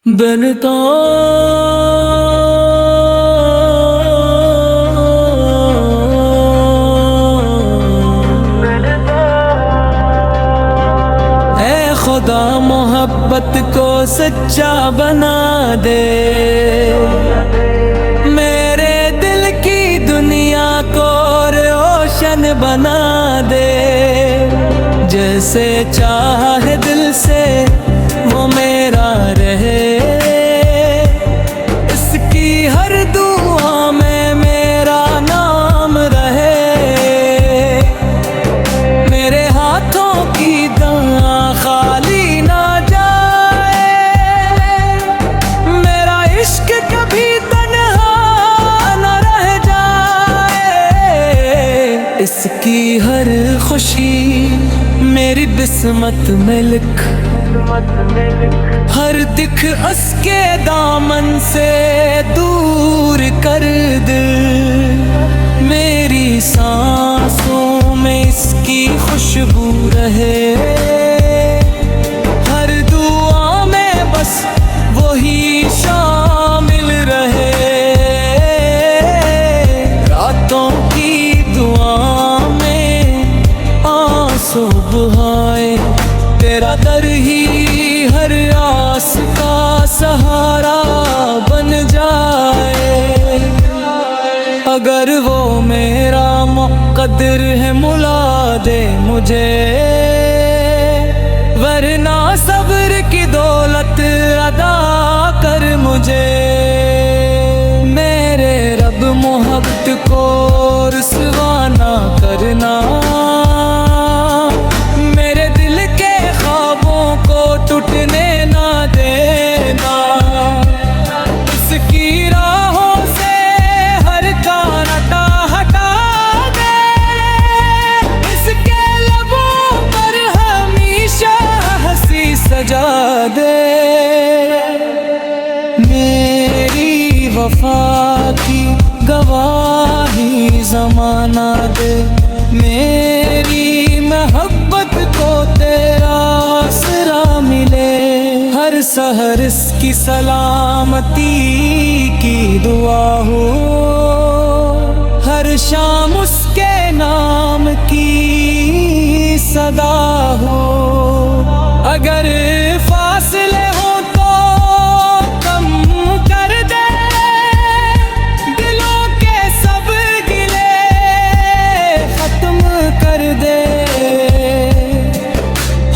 بنتا اے خدا محبت کو سچا بنا دے، میرے دل کی دنیا کو روشن بنا دے، جیسے چاہے دل سے وہ میرا رہے، اس کی ہر دعا میں میرا نام رہے، میرے ہاتھوں کی دعا خالی نہ جائے، میرا عشق کبھی تنہا نہ رہ جائے، اس کی ہر خوشی میری بسمت میں لکھ، ہر دکھ اس کے دامن سے دور کر دے، میری سانسوں میں اس کی خوشبو رہے، ہر دعا میں بس وہی شامل رہے، راتوں کی دعا میں آنسو بہائے، تیرا در ہی ہر آس کا سہارا بن جائے، اگر وہ میرا مقدر ہے ملا دے مجھے، ورنہ صبر کی دولت ادا کر مجھے، میرے رب محبت کو رسوا نہ کرنا، ٹوٹنے نہ دینا، اس کی راہوں سے ہر کانٹا ہٹا دے، اس کے لبوں پر ہمیشہ ہنسی سجا دے، میری وفا کی گواہی زمانہ دے، میری محبت کو تیرا آسرا ملے، ہر سحر اس کی سلامتی کی دعا ہو، ہر شام اس کے نام کی صدا ہو، اگر فاصلے ہوں تو کم کر دے، دلوں کے سب گلے ختم کر دے،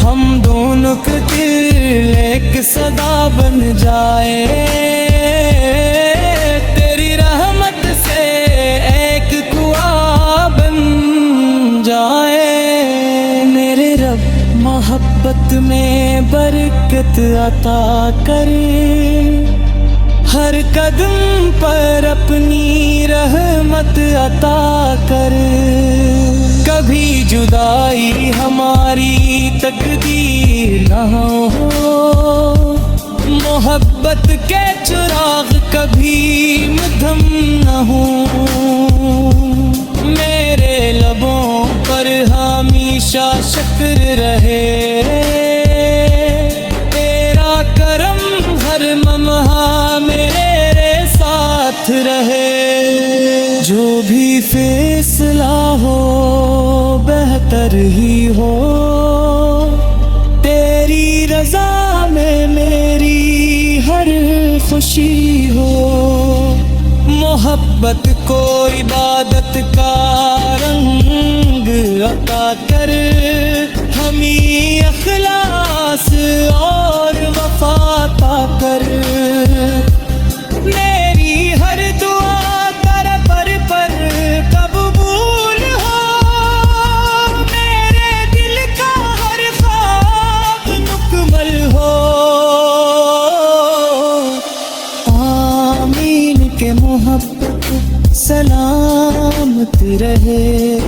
ہم دونوں کے دل ایک صدا بن جائے، تیری رحمت سے ایک کنواں بن جائے، میرے رب محبت میں برکت عطا کرے، ہر قدم پر اپنی رحمت عطا کر، کبھی جدائی ہماری تقدیر نہ ہو، محبت کے چراغ کبھی مدھم نہ ہو، میرے لبوں پر ہمیشہ شکر رہے، تیرا کرم ہر لمحہ میرے ساتھ رہے، جو بھی فیصلہ ہو بہتر ہی ہو، تیری رضا میں میری ہر خوشی ہو، محبت کو عبادت کا رنگ عطا کر، ہمیں اخلاص اور وفا عطا کر، میری ہر دعا تیرے پر قبول ہو، میرے دل کا ہر خواب مکمل ہو، آمین کے محبت سلامت رہے،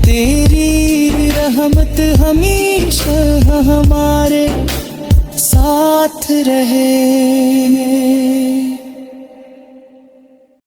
تیری رحمت ہمیشہ ہمارے ساتھ رہے۔